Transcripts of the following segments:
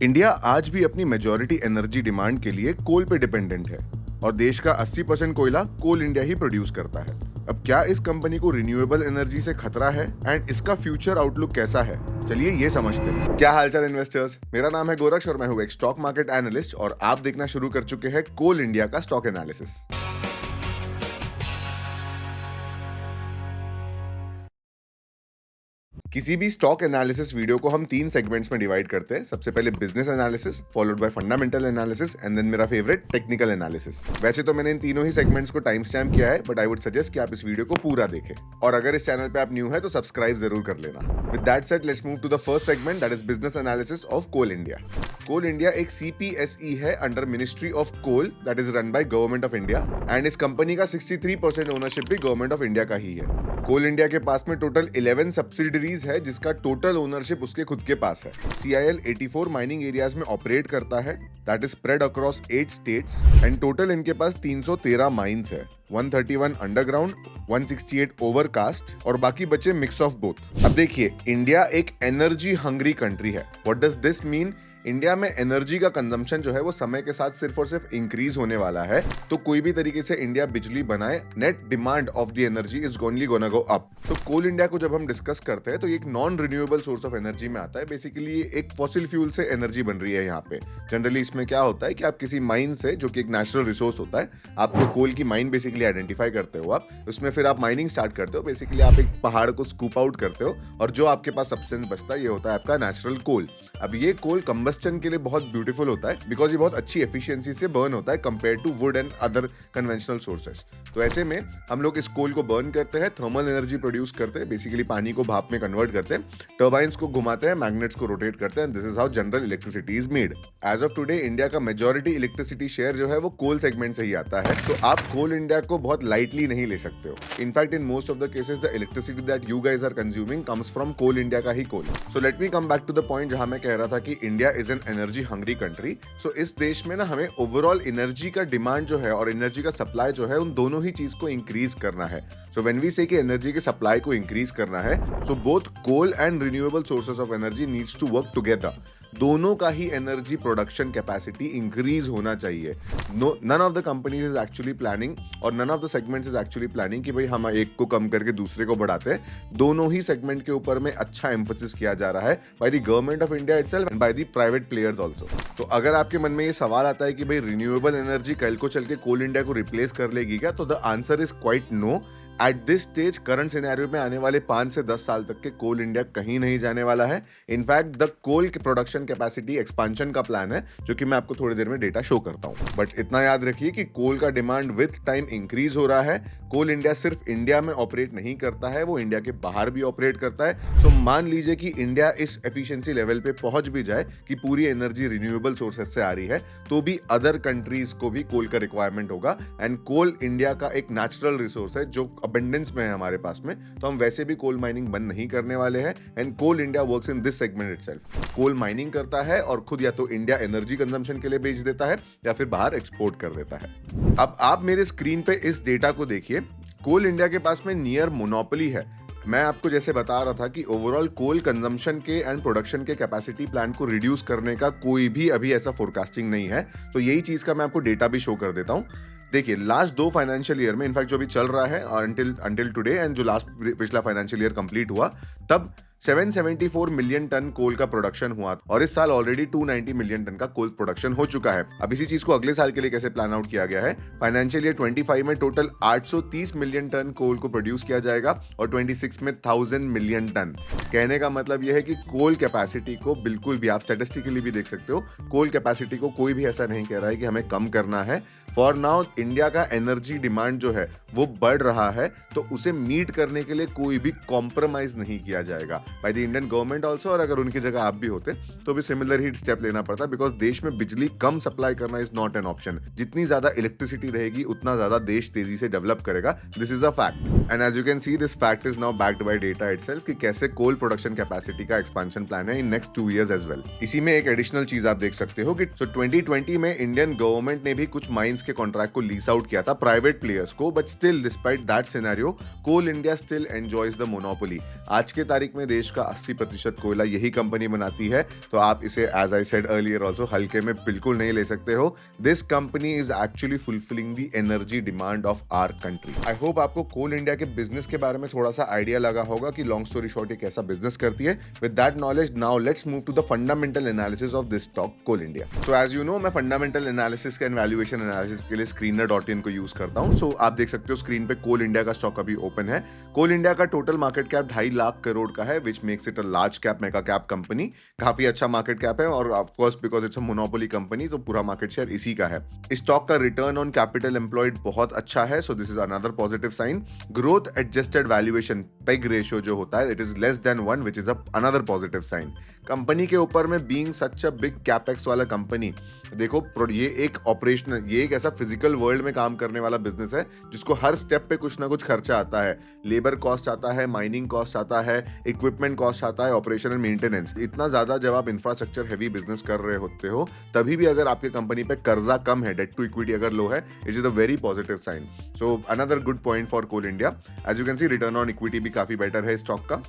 India आज भी अपनी मेजॉरिटी एनर्जी डिमांड के लिए कोल पे डिपेंडेंट है और देश का 80% कोयला कोल इंडिया ही प्रोड्यूस करता है। अब क्या इस कंपनी को रिन्यूएबल एनर्जी से खतरा है एंड इसका फ्यूचर आउटलुक कैसा है? चलिए ये समझते हैं। क्या हालचाल इन्वेस्टर्स, मेरा नाम है गोरक्ष और मैं हूँ एक स्टॉक मार्केट एनालिस्ट और आप देखना शुरू कर चुके हैं कोल इंडिया का स्टॉक एनालिसिस। किसी भी स्टॉक एनालिसिस वीडियो को हम 3 सेगमेंट्स में डिवाइड करते हैं। सबसे पहले business analysis, followed by fundamental analysis and then मेरा फेवरेट टेक्निकल एनालिसिस। वैसे तो मैंने इन तीनों ही सेगमेंट्स को टाइम स्टैम्प किया है, बट आई वुड सजेस्ट कि आप इस वीडियो को पूरा देखें। और अगर इस चैनल पे आप न्यू है तो सब्सक्राइब जरूर कर लेना। With that said, let's move to the first segment, that is business analysis of कोल इंडिया। कोल इंडिया एक CPSE है under ministry of coal, that is run by government of India and इस कंपनी का 63% ओनरशिप भी गवर्नमेंट ऑफ इंडिया का ही है। कोल India के पास में total 11 subsidiaries है जिसका टोटल ओनरशिप उसके खुद के पास है। CIL 84 माइनिंग एरियाज में ऑपरेट करता है, that is spread across 8 states and total इनके पास 313 माइंस है, 131 अंडरग्राउंड, 168 ओवरकास्ट और बाकी बचे मिक्स ऑफ बोथ। अब देखिए, इंडिया एक एनर्जी हंग्री कंट्री है। What does this mean? India में एनर्जी का कंजम्पशन जो है वो समय के साथ सिर्फ और सिर्फ इंक्रीज होने वाला है। तो कोई भी तरीके से इंडिया बिजली बनाए, net demand of the energy is only gonna go up. तो कोल इंडिया को जब हम डिस्कस करते हैं तो ये एक non renewable source of energy में आता है। बेसिकली एक फॉसिल फ्यूल से एनर्जी बन रही है यहाँ पे। जनरली इसमें क्या होता है कि आप किसी माइन से, जो कि एक नेचुरल रिसोर्स होता है, आपको कोल की माइन बेसिकली आइडेंटिफाई करते हो आप, उसमें फिर आप माइनिंग स्टार्ट करते हो। बेसिकली आप एक पहाड़ को स्कूप आउट करते हो और जो आपके पास सब्सटेंस बचता है ये होता है आपका नेचुरल कोल। अब ये कोल कंबस्टन के लिए बहुत ब्यूटीफुल होता है बिकॉज ये बहुत अच्छी एफिशिएंसी से बर्न होता है compare to wood and other conventional sources. तो ऐसे में हम लोग इस कोल को बर्न करते हैं, थर्मल एनर्जी प्रोड्यूस करते हैं, बेसिकली पानी को भाप में कन्वर्ट करते हैं, टर्बाइंस को घुमाते हैं, मैग्नेट्स को रोटेट करते हैं। This is how general electricity is made. As of today India का मेजॉरिटी इलेक्ट्रिसिटी शेयर जो है वो कोल सेगमेंट से ही आता है। तो आप कोल इंडिया को बहुत लाइटली नहीं ले सकते हो। In fact in most of the cases the electricity that you guys are consuming comes from coal India का ही coal. So let me come back to the point जहां मैं कह रहा था कि India is an energy hungry country. So इस देश में ना हमें ओवरऑल एनर्जी का डिमांड जो है और एनर्जी का सप्लाई जो है, उन दोनों ही चीज को इंक्रीज करना है। सो व्हेन वी से कि एनर्जी के सप्लाई को इंक्रीज करना है, so both coal and renewable sources of energy needs to work together. दोनों का ही एनर्जी प्रोडक्शन कैपेसिटी इंक्रीज होना चाहिए। None of the companies is actually planning और none of the segments is actually planning कि भाई हम एक को कम करके दूसरे को बढ़ाते हैं। दोनों ही सेगमेंट के ऊपर में अच्छा एम्फोसिस किया जा रहा है by the government of India itself and by the private players also. तो अगर आपके मन में ये सवाल आता है कि भाई रिन्यूएबल एनर्जी कल को चल के कोल इंडिया को रिप्लेस कर लेगी क्या, तो the answer is quite no. At this stage current scenario में आने वाले 5 से 10 साल तक के कोल इंडिया कहीं नहीं जाने वाला है। इनफैक्ट द कोल के प्रोडक्शन कैपेसिटी एक्सपांशन का प्लान है, जो कि मैं आपको थोड़ी देर में डेटा शो करता हूं। बट इतना याद रखिए कि कोल का डिमांड विद टाइम इंक्रीज हो रहा है। कोल इंडिया सिर्फ इंडिया में ऑपरेट नहीं करता है, वो इंडिया के बाहर भी ऑपरेट करता है। सो मान लीजिए कि इंडिया इस एफिशिएंसी लेवल पे पहुंच भी जाए कि पूरी एनर्जी रिन्यूएबल सोर्सेस से आ रही है, तो भी अदर कंट्रीज को भी कोल का रिक्वायरमेंट होगा। एंड कोल इंडिया का एक नेचुरल रिसोर्स है जो अबंडेंस में है हमारे पास में, तो हम वैसे भी कोल माइनिंग बंद नहीं करने वाले हैं। And Coal India works in this segment itself. Coal mining करता है और खुद या तो इंडिया एनर्जी कंजम्पशन के लिए बेच देता है या फिर बाहर एक्सपोर्ट कर देता है। अब आप मेरे स्क्रीन पे इस डेटा को देखिए। कोल इंडिया के पास में नियर मोनोपोली है। मैं आपको जैसे बता रहा था कि ओवरऑल कोल कंजम्पशन के एंड प्रोडक्शन के कैपेसिटी प्लान को रिड्यूस करने का कोई भी अभी ऐसा फोरकास्टिंग नहीं है। तो यही चीज का मैं आपको डेटा भी शो कर देता हूं। देखिए, लास्ट 2 फाइनेंशियल ईयर में, इनफैक्ट जो भी चल रहा है अंटिल टुडे एंड जो लास्ट पिछला फाइनेंशियल ईयर कंप्लीट हुआ, तब 774 मिलियन टन कोल का प्रोडक्शन हुआ और इस साल ऑलरेडी 290 मिलियन टन का कोल प्रोडक्शन हो चुका है। अब इसी चीज को अगले साल के लिए कैसे प्लान आउट किया गया है, फाइनेंशियल ईयर 25 में टोटल 830 मिलियन टन कोल को प्रोड्यूस किया जाएगा और 26 में 1000 मिलियन टन। कहने का मतलब यह है कि कोल कैपेसिटी को बिल्कुल भी, आप स्टैटिस्टिकली भी देख सकते हो, कोल कैपेसिटी को कोई भी ऐसा नहीं कह रहा है कि हमें कम करना है। फॉर नाउ इंडिया का एनर्जी डिमांड जो है वो बढ़ रहा है, तो उसे मीट करने के लिए कोई भी कॉम्प्रोमाइज नहीं किया जाएगा by the Indian government also. और अगर उनकी जगह आप भी होते तो भी सिमिलर ही स्टेप लेना पड़ता, बिकॉज देश में बिजली कम सप्लाई करना इज नॉट एन ऑप्शन। जितनी ज्यादा इलेक्ट्रिसिटी रहेगी उतना ज्यादा देश तेजी से डेवलप करेगा। This is a fact and as you can see this fact is now backed by data itself कि कैसे कोल प्रोडक्शन कैपेसिटी का एक्सपेंशन प्लान है in next 2 years as well. इसी में एक एडिशनल चीज आप देख सकते हो कि 2020 में इंडियन गवर्नमेंट ने भी कुछ माइंस के कॉन्ट्रैक्ट को लीज आउट किया था प्राइवेट प्लेयर्स को, but still despite that scenario Coal India still enjoys the monopoly. आज के तारीख में देश का 80% कोयला यही कंपनी बनाती है, तो आप इसे as I said earlier also हल्के में बिल्कुल नहीं ले सकते हो। This company is actually fulfilling the energy demand of our country. I hope आपको कोल इंडिया के बिजनेस के बारे में थोड़ा सा आइडिया लगा होगा कि लॉन्ग स्टोरी शॉर्ट ये कैसा बिजनेस करती है। With that knowledge now let's move to the fundamental analysis of this stock coal India. So as you know मैं fundamental analysis and valuation analysis के लिए screener.in को यूज करता हूं। सो आप देख सकते हो स्क्रीन पे कोल इंडिया का स्टॉक अभी ओपन है। कोल इंडिया का total market cap 2.5 lakh crore का है, which makes it a large cap mega cap company. काफी अच्छा मार्केट कैप है और of course because it's a monopoly company तो पूरा मार्केट शेयर इसी का है। इस स्टॉक का रिटर्न ऑन कैपिटल एम्प्लॉयड बहुत अच्छा है, so this is another positive sign. Growth adjusted valuation PEG ratio जो होता है it is less than 1 which is another positive sign. Company के ऊपर में being such a big capex वाला कंपनी, देखो ये एक ऑपरेशनल, ये एक ऐसा फिजिकल वर्ल्ड में काम करने वाला बिजनेस है जिसको हर स्टेप पे कुछ ना कुछ खर्चा आता है। लेबर कॉस्ट आता है, माइनिंग कॉस्ट आता है, इक्विपमेंट कॉस्ट आता है, ऑपरेशन एंड मेंटेनेंस। इतना ज्यादा जब आप इंफ्रास्ट्रक्चर हेवी बिजनेस कर रहे होते हो तभी भी अगर आपके कंपनी पे कर्जा कम है, डेट टू इक्विटी अगर लो है, it is a very positive sign. So another good point for coal India. As you can see return on equity भी काफी बेटर है स्टॉक का।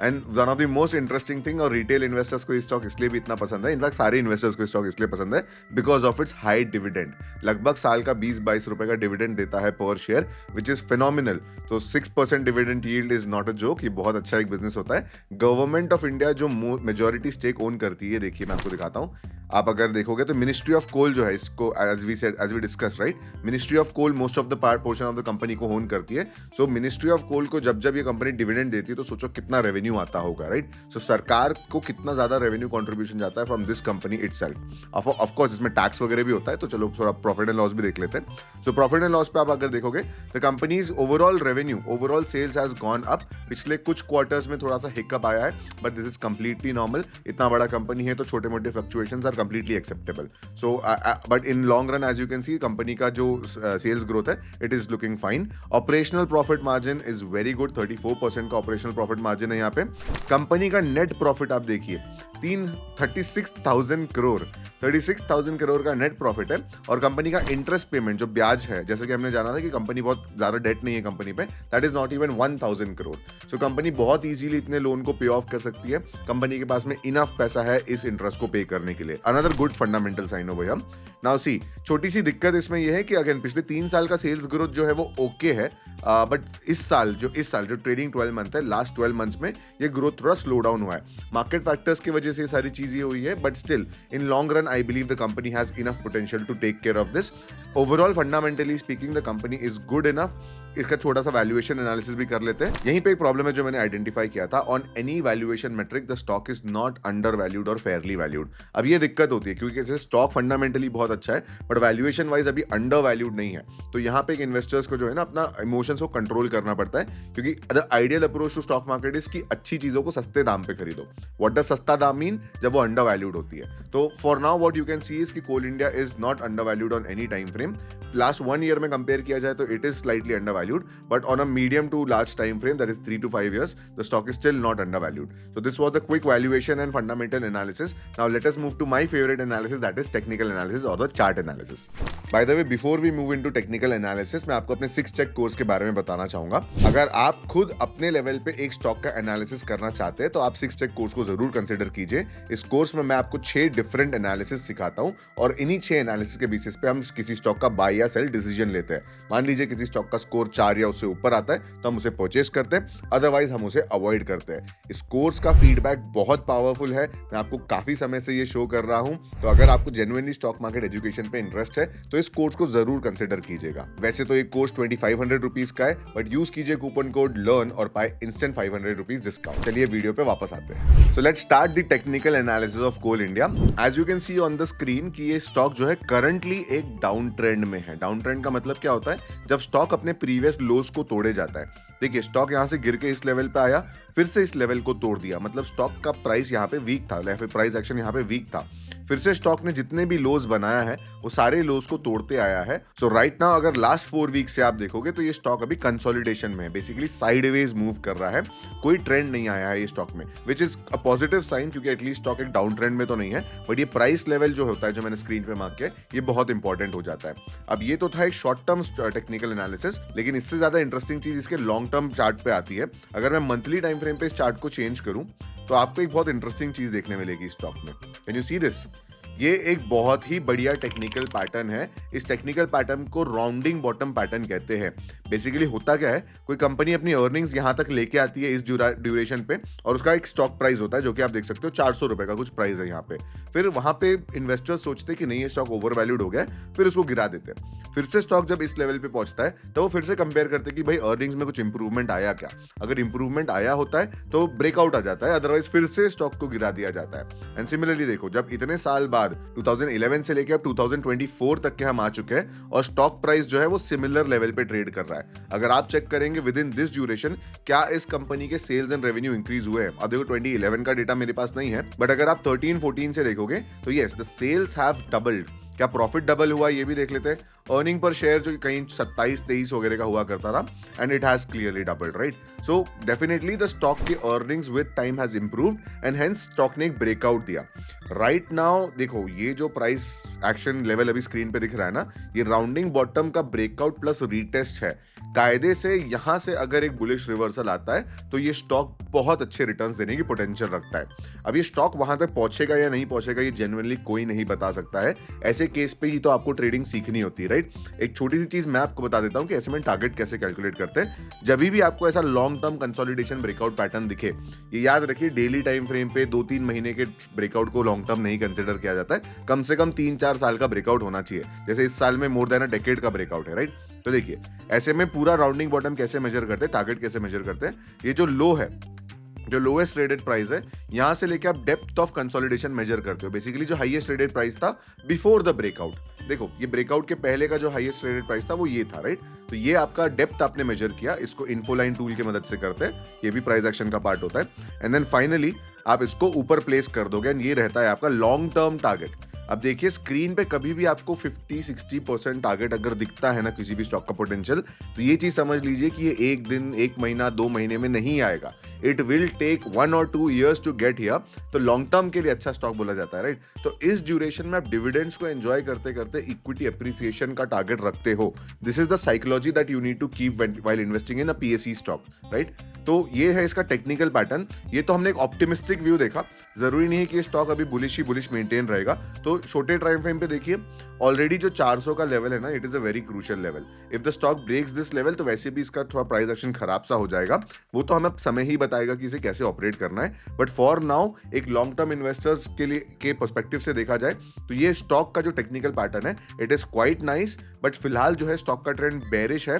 And one of the most interesting thing, और retail investors को stock इसलिए भी इतना पसंद है, इनफैक्ट सारे इन्वेस्टर्स को स्टॉक इसलिए पसंद है because of its high dividend. लगभग साल का 20-22 रुपए का डिविडेंड देता है पर शेयर, विच इज फिनोमिनल। तो 6% dividend yield is not a joke, ये बहुत अच्छा एक बिजनेस होता है। गवर्नमेंट ऑफ इंडिया जो मेजोरिटी स्टेक ओन करती है, देखिए मैं आपको दिखाता हूँ। आप अगर देखोगे तो मिनिस्ट्री ऑफ कोल जो है इसको as we discuss right, ministry of coal most of the portion of the company को ओन करती है। सो मिनिस्ट्री ऑफ कोल को जब जब ये कंपनी डिविडेंड देती है तो सोचो कितना रेवेन्यू आता होगा, राइट। सो सरकार को कितना ज्यादा रेवेन्यू कंट्रीब्यूशन जाता है from this company itself. Of course इसमें टैक्स वगैरह भी होता है, तो चलो थोड़ा प्रॉफिट एंड लॉस भी देख लेते हैं। सो प्रॉफिट एंड लॉस पे आप अगर देखोगे the companies overall revenue, overall sales has gone up. पिछले कुछ क्वार्टर्स में थोड़ा सा हिकअप आया है, but this is completely normal. इतना बड़ा कंपनी है तो छोटे मोटे fluctuations are completely acceptable. So, but in long run, as you can see, company का जो सेल्स ग्रोथ है, it is looking fine. Operational profit margin is very good, 34% का ऑपरेशनल प्रॉफिट मार्जिन है यहाँ पे। कंपनी का नेट प्रॉफिट आप देखिए 36,000 करोड़, 36,000 करोड़ का नेट प्रॉफिट है। और कंपनी का इंटरेस्ट पेमेंट जो ब्याज है, जैसे कि हमने जाना था कि कंपनी बहुत ज्यादा डेट नहीं है कंपनी पे, that is not even 1,000 crore. So company बहुत इजीली इतने लोन को पे ऑफ कर सकती है। कंपनी के पास में इनफ पैसा है इस इंटरेस्ट को पे करने के लिए। अनदर गुड फंडामेंटल साइन हो भैया। नाउ सी, छोटी सी दिक्कत इसमें यह है कि अगेन पिछले 3 साल का सेल्स ग्रोथ जो है वो ओके है, बट इस साल जो ट्रेडिंग 12 मंथ है, लास्ट 12 मंथ्स में ये ग्रोथ थोड़ा स्लो डाउन हुआ है। मार्केट फैक्टर्स की वजह से ये सारी चीजें हुई है, but still in long run I believe the company has enough potential to take care of this. Overall fundamentally speaking the company is good enough. इसका छोटा सा वैल्यूएशन एनालिसिस भी कर लेते हैं। यहीं पे एक प्रॉब्लम है जो मैंने आइडेंटिफाई किया था, on any valuation metric the stock is not under valued और फेयरली वैल्यूड। अब ये दिक्कत होती है क्योंकि जैसे स्टॉक फंडामेंटली बहुत अच्छा है बट वैल्यूएशन वाइज अभी अंडर वैल्यूड नहीं है। तो यहाँ पे एक इन्वेस्टर्स को जो है ना अपना इमोशंस को कंट्रोल करना पड़ता है, क्योंकि the ideal approach to stock market is कि अच्छी चीजों को सस्ते दाम पे खरीदो। व्हाट डज सस्ता दाम मीन? जब वो अंडर वैल्यूड होती है। तो for now what you can see is कि coal India is not under valued on any time frame. Last 1 year में कंपेयर किया जाए तो it is slightly under valued, but on medium to large time frame, that is 3 to 5 years, the stock is still not undervalued. So this was a quick valuation and fundamental analysis. Now let us move to my favorite analysis, that is technical analysis or the chart analysis. By the way, before we move into technical analysis, मैं आपको अपने 6 check course के बारे में बताना चाहूंगा। अगर आप खुद अपने लेवल पे एक स्टॉक का एनालिसिस करना चाहते हैं तो आप 6 check कोर्स को जरूर कंसिडर कीजिए। इस कोर्स में मैं आपको 6 डिफरेंट एनालिसिस सिखाता हूं और इन्हीं 6 एनालिसिस के बेसिस पे हम किसी स्टॉक का बाय या सेल डिसीजन लेते हैं। मान लीजिए किसी स्टॉक का स्कोर 4 या उससे ऊपर आता है तो हम उसे परचेस करते हैं, अदरवाइज हम उसे अवॉइड करते हैं। इस कोर्स का फीडबैक बहुत पावरफुल है, मैं आपको काफी समय से ये शो कर रहा हूं। तो अगर आपको जेन्युइनली स्टॉक मार्केट एजुकेशन पे इंटरेस्ट है तो इस कोर्स को जरूर कंसिडर कीजिएगा। वैसे तो ये कोर्स 2500 रुपीज का है, बट यूज कीजिए कूपन कोड लर्न और पाए इंस्टेंट 500 रुपीज डिस्काउंट। चलिए वीडियो पे वापस आते हैं। So let's start the technical analysis of coal India. As you can see on the screen कि ये स्टॉक जो है करंटली एक डाउन ट्रेंड में है। डाउन ट्रेंड का मतलब क्या होता है? जब स्टॉक अपने प्रीवियस लोज को तोड़े जाता है। देखिए स्टॉक यहां से गिर के इस लेवल पे आया, फिर से इस लेवल को तोड़ दिया, मतलब स्टॉक का प्राइस यहाँ पे वीक था, फिर प्राइस एक्शन यहाँ पे वीक था। फिर से स्टॉक ने जितने भी लोज बनाया है वो सारे लोज को तोड़ते आया है। सो राइट नाउ अगर लास्ट 4 वीक से आप देखोगे तो ये स्टॉक अभी कंसोलिडेशन में है, बेसिकली साइडवेज मूव कर रहा है। कोई ट्रेंड नहीं आया है ये स्टॉक में, which is a positive sign, क्योंकि एटलीस्ट स्टॉक एक डाउन ट्रेंड में तो नहीं है। बट ये प्राइस लेवल जो होता है, जो मैंने स्क्रीन पे मार्क किया, ये बहुत इंपॉर्टेंट हो जाता है। अब ये तो था एक शॉर्ट टर्म टेक्निकल एनालिसिस, लेकिन इससे ज्यादा इंटरेस्टिंग चीज इसके लॉन्ग टर्म चार्ट पे आती है, अगर मैं मंथली टाइम फ्रेम पे इस चार्ट को चेंज करूं तो आपको एक बहुत इंटरेस्टिंग चीज देखने मिलेगी स्टॉक में। Can you see this? ये एक बहुत ही बढ़िया टेक्निकल पैटर्न है। इस टेक्निकल पैटर्न को राउंडिंग बॉटम पैटर्न कहते हैं। बेसिकली होता क्या है, कोई कंपनी अपनी अर्निंग्स यहाँ तक लेके आती है इस ड्यूरेशन पे, और उसका एक स्टॉक प्राइस होता है जो कि आप देख सकते हो 400 रुपए का कुछ प्राइस है यहाँ पे। फिर वहां पे इन्वेस्टर्स सोचते हैं कि नहीं ये स्टॉक ओवर वैल्यूड हो गया है, फिर उसको गिरा देते हैं। फिर से स्टॉक जब इस लेवल पे पहुंचता है तो वो फिर से कंपेयर करते हैं कि भाई अर्निंग्स में कुछ इंप्रूवमेंट आया क्या। अगर इंप्रूवमेंट आया होता है तो ब्रेकआउट आ जाता है, अदरवाइज फिर से स्टॉक को गिरा दिया जाता है। एंड सिमिलरली देखो, जब इतने साल बाद 2011 से लेकर अब 2024 तक के हम आ चुके हैं और स्टॉक प्राइस जो है वो सिमिलर लेवल पे ट्रेड कर रहा है। अगर आप चेक करेंगे विद इन दिस ड्यूरेशन क्या इस कंपनी के सेल्स एंड रेवेन्यू इंक्रीज हुए हैं। अब देखो 2011 का डेटा मेरे पास नहीं है, बट अगर आप 13-14 से देखोगे तो yes the cells have doubled. क्या प्रॉफिट डबल हुआ ये भी देख लेते हैं। अर्निंग पर शेयर जो कहीं 27-23 वगैरह का हुआ करता था, and it has clearly doubled, right? So definitely the stock की earnings with time has improved and hence stock ने एक ब्रेकआउट दिया। राइट नाउ देखो, ये जो प्राइस एक्शन लेवल अभी स्क्रीन पे दिख रहा है ना, ये राउंडिंग बॉटम का ब्रेकआउट प्लस रीटेस्ट है। कायदे से यहां से अगर एक बुलिश रिवर्सल आता है तो ये स्टॉक बहुत अच्छे रिटर्न्स देने की पोटेंशियल रखता है। अब ये स्टॉक वहां तक पहुंचेगा या नहीं पहुंचेगा ये जेन्युइनली कोई नहीं बता सकता है। ऐसे केस पे ही तो आपको ट्रेडिंग सीखनी होती है, राइट? एक छोटी सी चीज मैं आपको बता देता हूं कि ऐसे में टारगेट कैसे कैलकुलेट करते हैं। जब भी आपको ऐसा long term consolidation breakout pattern दिखे, ये याद रखिए डेली टाइम फ्रेम पे 2-3 महीने के ब्रेकआउट को लॉन्ग टर्म नहीं कंसिडर किया जाता है। कम से कम 3-4 साल का ब्रेकआउट होना चाहिए। जैसे इस साल में मोर देन अ डेकेड का ब्रेकआउट है, राइट? तो देखिए ऐसे में पूरा राउंडिंग बॉटम कैसे मेजर करते हैं, टारगेट कैसे मेजर करते हैं। ये जो लो है, जो लोएस्ट ट्रेडेड प्राइस है, यहां से लेके आप डेप्थ ऑफ कंसोलिडेशन मेजर करते हो। बेसिकली जो हाईएस्ट ट्रेडेड प्राइस था बिफोर द ब्रेकआउट, देखो ये ब्रेकआउट के पहले का जो हाईएस्ट ट्रेडेड प्राइस था वो ये था, राइट? तो ये आपका डेप्थ आपने मेजर किया, इसको इन्फोलाइन टूल की मदद से करते हैं। ये भी प्राइस एक्शन का पार्ट होता है। एंड देन फाइनली आप इसको ऊपर प्लेस कर दोगे एंड ये रहता है आपका लॉन्ग टर्म टारगेट। अब देखिए स्क्रीन पे कभी भी आपको 50-60% टारगेट अगर दिखता है ना किसी भी स्टॉक का पोटेंशियल, तो ये चीज समझ लीजिए कि ये एक दिन, एक महीना, 2 महीने में नहीं आएगा। It will take 1 or 2 years to get here. तो लॉन्ग टर्म के लिए अच्छा स्टॉक बोला जाता है, राइट? तो इस ड्यूरेशन में आप डिविडेंड्स को एंजॉय करते करते इक्विटी एप्रिसिएशन का टारगेट रखते हो। This is the psychology that you need to keep while investing in a PSE stock, right? तो ये है इसका टेक्निकल पैटर्न। ये तो हमने एक ऑप्टिमिस्टिक व्यू देखा, जरूरी नहीं है कि ये स्टॉक अभी बुलिश ही बुलिश मेंटेन रहेगा। तो छोटे टाइम फ्रेम पे देखिए ऑलरेडी जो 400 का लेवल है ना, it is a very crucial level. If the stock breaks this level तो वैसे भी इसका थोड़ा प्राइस एक्शन खराब सा हो जाएगा। वो तो हमें समय ही बताएगा कि इसे कैसे ऑपरेट करना है। बट फॉर नाउ एक लॉन्ग टर्म इन्वेस्टर्स के लिए के पर्सपेक्टिव से देखा जाए तो ये स्टॉक का जो टेक्निकल पैटर्न है it is quite nice. But फिलहाल जो है स्टॉक का ट्रेंड बेरिश है।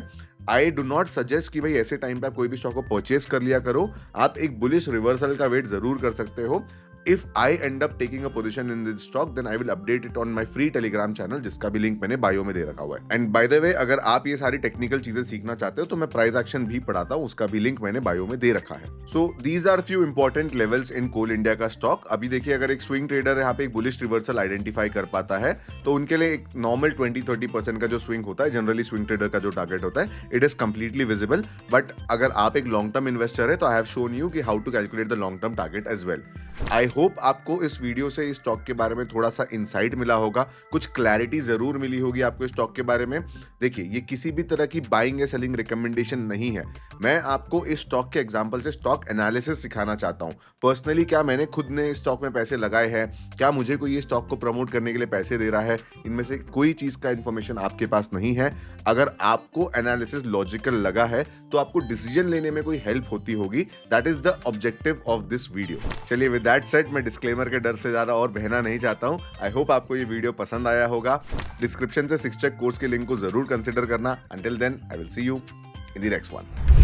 आई डू नॉट सजेस्ट कि भाई ऐसे टाइम पे आप कोई भी स्टॉक को परचेस कर लिया करो। आप एक बुलिश रिवर्सल का वेट जरूर कर सकते हो। If I end up taking a position in this stock, then I will update it on my free Telegram channel, जिसका भी लिंक मैंने बायो में दे रखा हुआ है। एंड बाय द वे, अगर आप ये सारी टेक्निकल चीजें सीखना चाहते हो तो मैं प्राइस एक्शन भी पढ़ाता हूँ, उसका भी लिंक मैंने बायो में दे रखा है। So these are few important levels in coal India का स्टॉक। अभी देखिए अगर एक स्विंग ट्रेडर यहाँ पे एक बुलिश रिवर्सल आइडेंटिफाई कर पाता है तो उनके लिए एक नॉर्मल 20-30% का जो स्विंग होता है, जनरली स्विंग ट्रेडर का जो टारगेट होता है, it is completely visible. But अगर आप एक लॉन्ग टर्म इन्वेस्टर है तो आई हैव शोन यू कि how to calculate the long term target as well. I hope आपको इस वीडियो से इस स्टॉक के बारे में थोड़ा सा इंसाइट मिला होगा, कुछ क्लैरिटी जरूर मिली होगी आपको इस स्टॉक के बारे में। देखिए ये किसी भी तरह की बाइंग या सेलिंग रिकमेंडेशन नहीं है। मैं आपको इस स्टॉक के एग्जांपल से स्टॉक एनालिसिस सिखाना चाहता हूं। पर्सनली क्या मैंने खुद ने इस स्टॉक में पैसे लगाए हैं, क्या मुझे कोई ये स्टॉक को प्रमोट करने के लिए पैसे दे रहा है, इनमें से कोई चीज का इंफॉर्मेशन आपके पास नहीं है। अगर आपको एनालिसिस लॉजिकल लगा है तो आपको डिसीजन लेने में कोई हेल्प होती होगी। That is the objective of this video. चलिए विद दैट सेड, मैं डिस्क्लेमर के डर से ज्यादा और बहना नहीं चाहता हूं। आई होप आपको ये वीडियो पसंद आया होगा। डिस्क्रिप्शन से 6 चेक कोर्स के लिंक को जरूर कंसिडर करना। Until then I will see you in the next one.